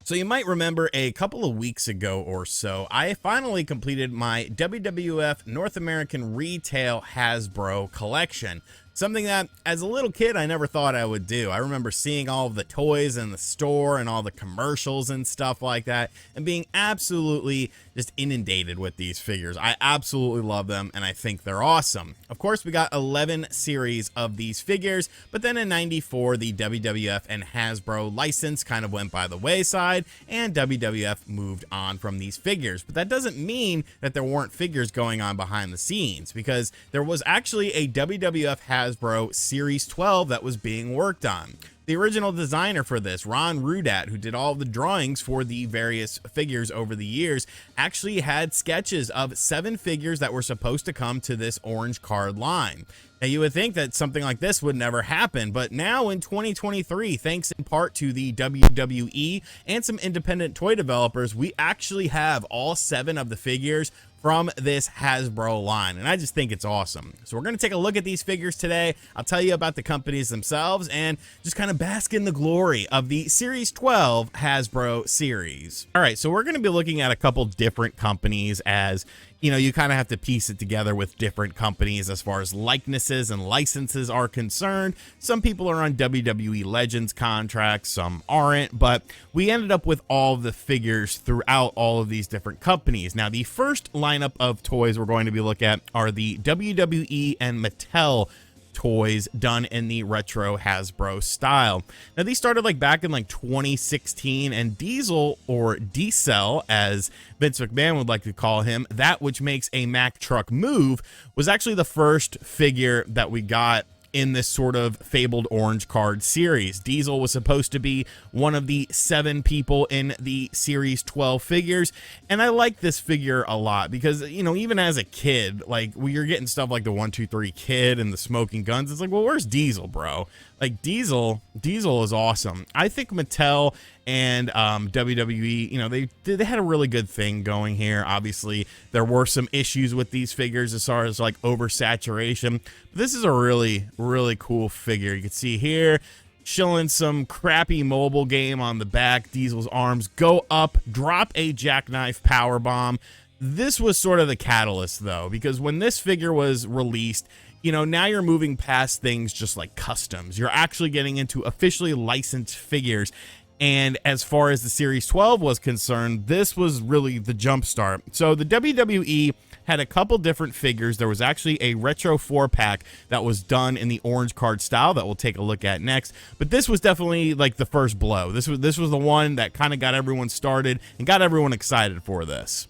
So you might remember a couple of weeks ago or so, I finally completed my WWF North American Retail Hasbro collection. Something that, as a little kid, I never thought I would do. I remember seeing all of the toys in the store and all the commercials and stuff like that, and being absolutely just inundated with these figures. I absolutely love them, and I think they're awesome. Of course, we got 11 series of these figures, but then in '94, the WWF and Hasbro license kind of went by the wayside, and WWF moved on from these figures. But that doesn't mean that there weren't figures going on behind the scenes, because there was actually a WWF Hasbro Series 12 that was being worked on. The original designer for this, Ron Rudat, who did all the drawings for the various figures over the years, actually had sketches of 7 figures that were supposed to come to this orange card line. Now, you would think that something like this would never happen, but now in 2023, thanks in part to the WWE and some independent toy developers, we actually have all 7 of the figures from this Hasbro line, and I just think it's awesome. So we're going to take a look at these figures today. I'll tell you about the companies themselves and just kind of bask in the glory of the Series 12 Hasbro series. All right, so we're going to be looking at a couple different companies, as you know, you kind of have to piece it together with different companies as far as likenesses and licenses are concerned. Some people are on WWE Legends contracts, some aren't, but we ended up with all of the figures throughout all of these different companies. Now, the first lineup of toys we're going to be looking at are the WWE and Mattel toys done in the retro Hasbro style. Now, these started like back in like 2016, and Diesel, or Diesel as Vince McMahon would like to call him, that which makes a Mack truck move, was actually the first figure that we got in this sort of fabled orange card series. Diesel was supposed to be one of the 7 people in the Series 12 figures, and I like this figure a lot because, you know, even as a kid, like, when you're getting stuff like the 1, 2, 3 Kid and the Smoking Guns, it's like, well, where's Diesel, bro? Like, Diesel is awesome. I think Mattel and WWE, you know, they had a really good thing going here. Obviously, there were some issues with these figures as far as like oversaturation. But this is a really, really cool figure. You can see here, showing some crappy mobile game on the back. Diesel's arms go up, drop a jackknife power bomb. This was sort of the catalyst, though, because when this figure was released, you know, now you're moving past things just like customs. You're actually getting into officially licensed figures. And as far as the Series 12 was concerned, this was really the jump start. So the WWE had a couple different figures. There was actually a retro 4-pack that was done in the orange card style that we'll take a look at next. But this was definitely like the first blow. This was the one that kind of got everyone started and got everyone excited for this.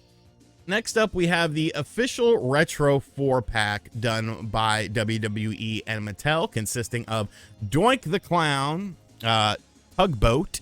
Next up, we have the official retro 4-pack done by WWE and Mattel, consisting of Doink the Clown, Tugboat,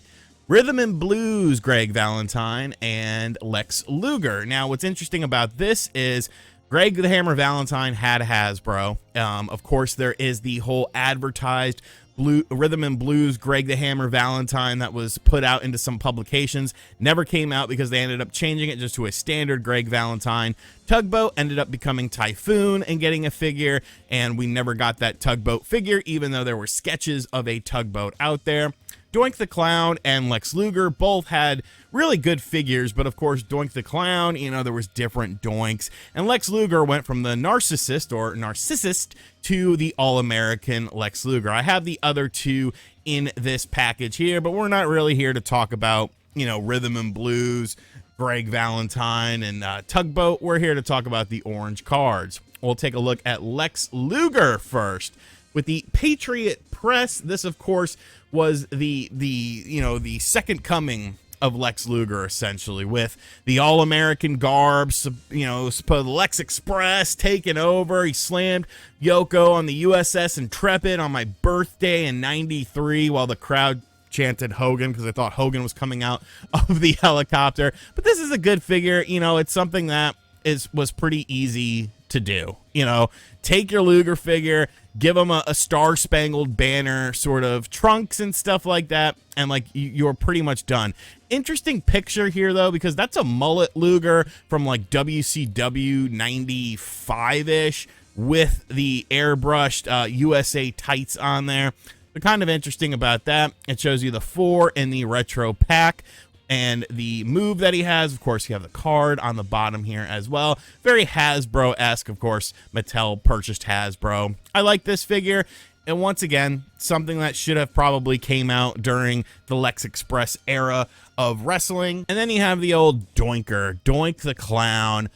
Rhythm and Blues, Greg Valentine, and Lex Luger. Now, what's interesting about this is Greg the Hammer Valentine had Hasbro. Of course, there is the whole advertised Rhythm and Blues Greg the Hammer Valentine that was put out into some publications. Never came out because they ended up changing it just to a standard Greg Valentine. Tugboat ended up becoming Typhoon and getting a figure, and we never got that Tugboat figure, even though there were sketches of a tugboat out there. Doink the Clown and Lex Luger both had really good figures, but of course Doink the Clown, you know, there was different Doinks, and Lex Luger went from the narcissist to the all-American Lex Luger. I have the other two in this package here, but we're not really here to talk about, you know, Rhythm and Blues, Greg Valentine, and Tugboat. We're here to talk about the orange cards. We'll take a look at Lex Luger first. With the Patriot Press, this of course was the second coming of Lex Luger, essentially, with the all-American garb, you know, Lex Express taking over. He slammed Yoko on the USS Intrepid on my birthday in '93 while the crowd chanted Hogan because I thought Hogan was coming out of the helicopter. But this is a good figure. You know, it's something that was pretty easy to do. You know, take your Luger figure, give him a Star-Spangled Banner sort of trunks and stuff like that, and like you're pretty much done. Interesting picture here though, because that's a mullet Luger from like WCW 95-ish with the airbrushed USA tights on there. But kind of interesting about that, it shows you the 4 in the retro pack. and the move that he has. Of course, you have the card on the bottom here as well. Very Hasbro-esque. Of course, Mattel purchased Hasbro. I like this figure. And once again, something that should have probably came out during the Lex Express era of wrestling. And then you have the old Doinker, Doink the Clown.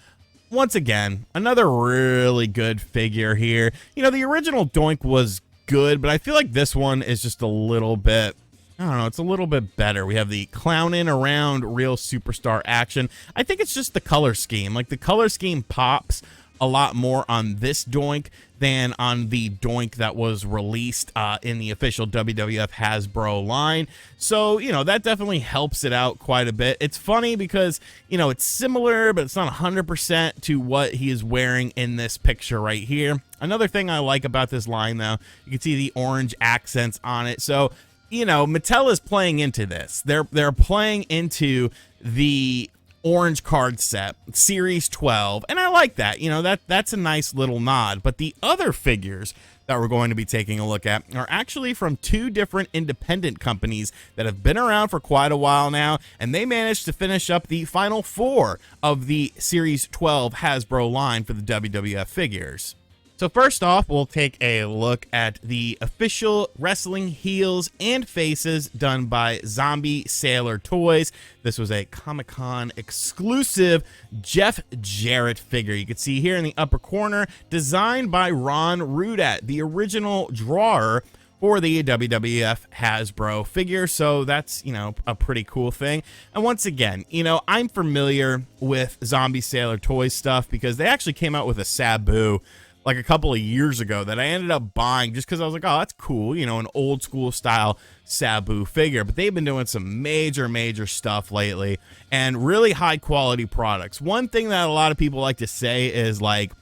Once again, another really good figure here. You know, the original Doink was good, but I feel like this one is just a little bit, I don't know, it's a little bit better. We have the clowning around real superstar action. I think it's just the color scheme. Like, the color scheme pops a lot more on this Doink than on the Doink that was released in the official WWF Hasbro line. So, you know, that definitely helps it out quite a bit. It's funny because, you know, it's similar, but it's not 100% to what he is wearing in this picture right here. Another thing I like about this line, though, you can see the orange accents on it. So, you know, Mattel is playing into this. They're playing into the orange card set, series 12, and I like that. You know, that's a nice little nod. But the other figures that we're going to be taking a look at are actually from two different independent companies that have been around for quite a while now, and they managed to finish up the final 4 of the series 12 Hasbro line for the WWF figures. So first off, we'll take a look at the official wrestling heels and faces done by Zombie Sailor Toys. This was a Comic-Con exclusive Jeff Jarrett figure. You can see here in the upper corner, designed by Ron Rudat, the original drawer for the WWF Hasbro figure. So that's, you know, a pretty cool thing. And once again, you know, I'm familiar with Zombie Sailor Toys stuff because they actually came out with a Sabu like a couple of years ago that I ended up buying just because I was like, oh, that's cool, you know, an old school style Sabu figure. But they've been doing some major stuff lately and really high quality products. One thing that a lot of people like to say is like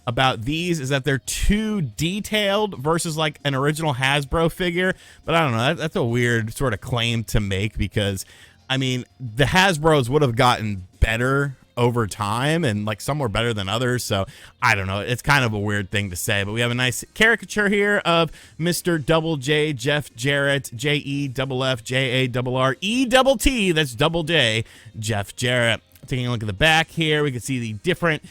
about these is that they're too detailed versus like an original Hasbro figure. But I don't know, that's a weird sort of claim to make because, I mean, the Hasbros would have gotten better over time, and like some were better than others, so I don't know, it's kind of a weird thing to say. But we have a nice caricature here of Mr. Double J Jeff Jarrett, JEFF JARRETT, that's Double J Jeff Jarrett. Taking a look at the back here, we can see the different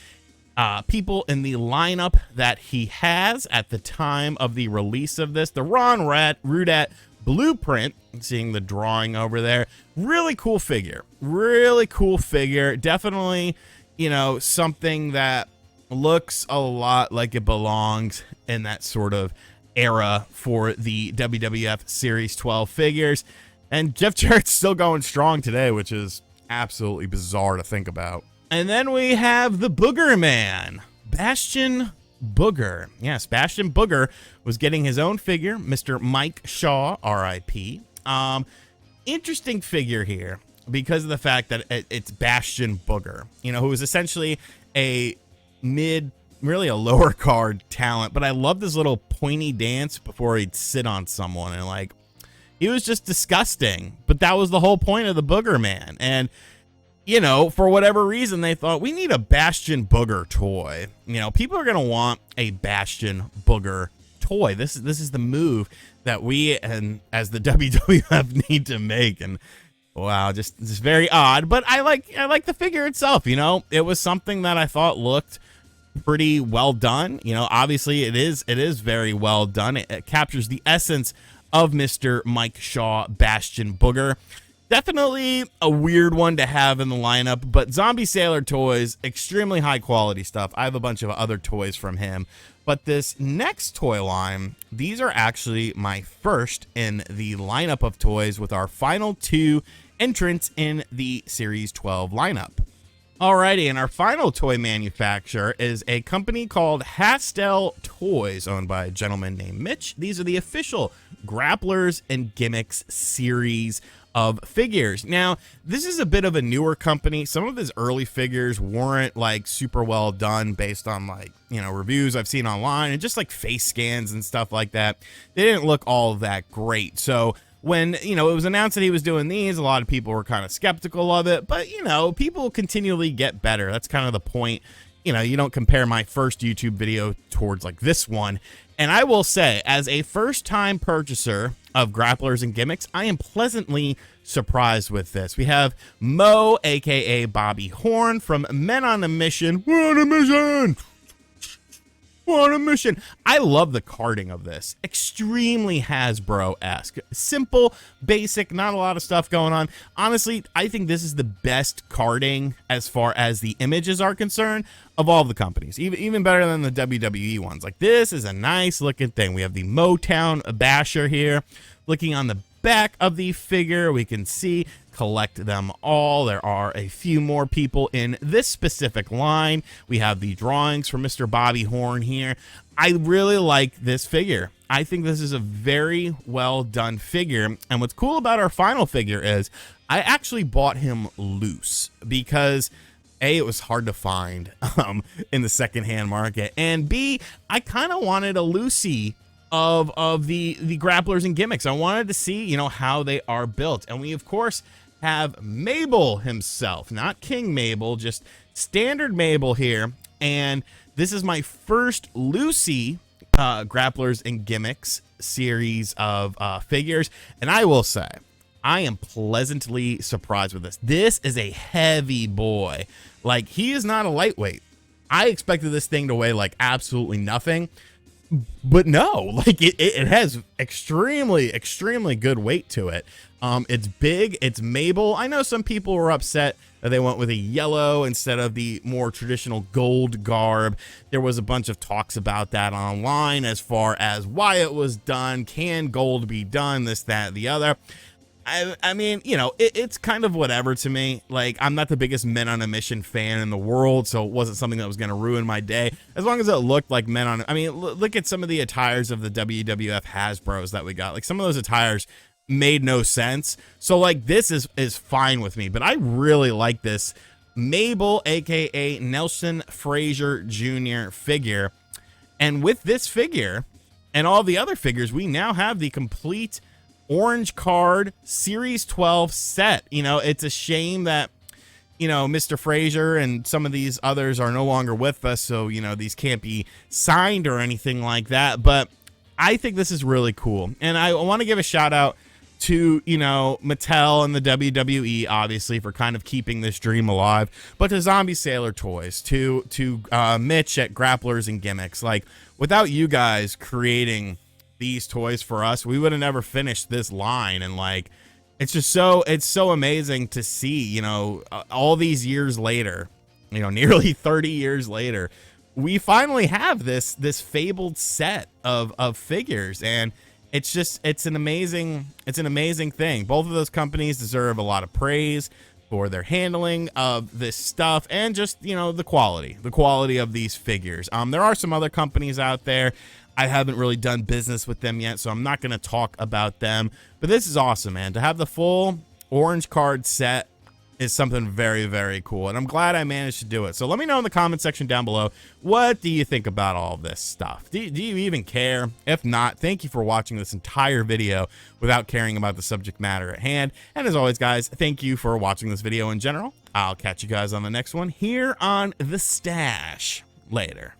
people in the lineup that he has at the time of the release of this. The Ron Rudat blueprint, seeing the drawing over there. Really cool figure. Really cool figure. Definitely, you know, something that looks a lot like it belongs in that sort of era for the WWF Series 12 figures. And Jeff Jarrett's still going strong today, which is absolutely bizarre to think about. And then we have the Booger Man, Bastion Booger. Yes, Bastion Booger was getting his own figure, Mr. Mike Shaw, RIP. Interesting figure here because of the fact that it's Bastion Booger, you know, who is essentially a really a lower card talent. But I love this little pointy dance before he'd sit on someone, and like, he was just disgusting. But that was the whole point of the Booger Man. And you know, for whatever reason, they thought we need a Bastion Booger toy. You know, people are going to want a Bastion Booger toy. This is the move that we and as the WWF need to make. And wow, just very odd. But I like the figure itself. You know, it was something that I thought looked pretty well done. You know, obviously it is very well done. It captures the essence of Mr. Mike Shaw, Bastion Booger. Definitely a weird one to have in the lineup, but Zombie Sailor Toys, extremely high quality stuff. I have a bunch of other toys from him, but this next toy line, these are actually my first in the lineup of toys with our final 2 entrants in the Series 12 lineup. Alrighty, and our final toy manufacturer is a company called Hastel Toys, owned by a gentleman named Mitch. These are the official Grapplers and Gimmicks series of figures. Now, this is a bit of a newer company. Some of his early figures weren't like super well done based on like, you know, reviews I've seen online and just like face scans and stuff like that. They didn't look all that great. So when, you know, it was announced that he was doing these, a lot of people were kind of skeptical of it, but you know, people continually get better. That's kind of the point. you know, you don't compare my first YouTube video towards like this one. And I will say, as a first-time purchaser of grapplers and gimmicks, I am pleasantly surprised with this. We have Mo, aka Bobby Horn, from Men on a Mission. We're on a mission! We're on a mission! I love the carding of this. Extremely Hasbro-esque. Simple, basic, not a lot of stuff going on. Honestly, I think this is the best carding as far as the images are concerned of all of the companies. Even better than the WWE ones. Like, this is a nice looking thing. We have the Motown Basher here. Looking on the back of the figure, we can see collect them all. There are a few more people in this specific line. We have the drawings from Mr. Bobby Horn here. I really like this figure. I think this is a very well done figure. And what's cool about our final figure is I actually bought him loose because A, it was hard to find in the secondhand market, and B, I kind of wanted a loosey of the grapplers and gimmicks. I wanted to see, you know, how they are built. And we of course have Mabel himself, not King Mabel, just standard Mabel here. And this is my first Lucy grapplers and gimmicks series of figures, and I will say I am pleasantly surprised with this. This is a heavy boy. Like, he is not a lightweight. I expected this thing to weigh like absolutely nothing, but no, like it has extremely good weight to it. It's big, it's Mabel. I know some people were upset that they went with a yellow instead of the more traditional gold garb. There was a bunch of talks about that online as far as why it was done. Can gold be done? This, that, the other. I mean, you know, it's kind of whatever to me. Like, I'm not the biggest Men on a Mission fan in the world, so it wasn't something that was going to ruin my day. As long as it looked like Men on... I mean, look at some of the attires of the WWF Hasbros that we got. Like, some of those attires made no sense. So, like, this is fine with me. But I really like this Mabel, a.k.a. Nelson Frazier Jr. figure. And with this figure and all the other figures, we now have the complete orange card series 12 set. You know, it's a shame that, you know, Mr. Frazier and some of these others are no longer with us, so, you know, these can't be signed or anything like that, but I think this is really cool. And I want to give a shout out to, you know, Mattel and the WWE, obviously, for kind of keeping this dream alive, but to Zombie Sailor Toys, to Mitch at Grapplers and Gimmicks. Like, without you guys creating these toys for us, we would have never finished this line. And like, it's just it's so amazing to see, you know, all these years later, you know, nearly 30 years later, we finally have this fabled set of figures. And it's just, it's an amazing thing. Both of those companies deserve a lot of praise for their handling of this stuff, and just, you know, the quality of these figures. There are some other companies out there. I haven't really done business with them yet, so I'm not going to talk about them. But this is awesome, man. To have the full orange card set is something very cool, and I'm glad I managed to do it. So let me know in the comment section down below, what do you think about all this stuff? Do you even care? If not, thank you for watching this entire video without caring about the subject matter at hand. And as always, guys, thank you for watching this video in general. I'll catch you guys on the next one here on The Stash. Later.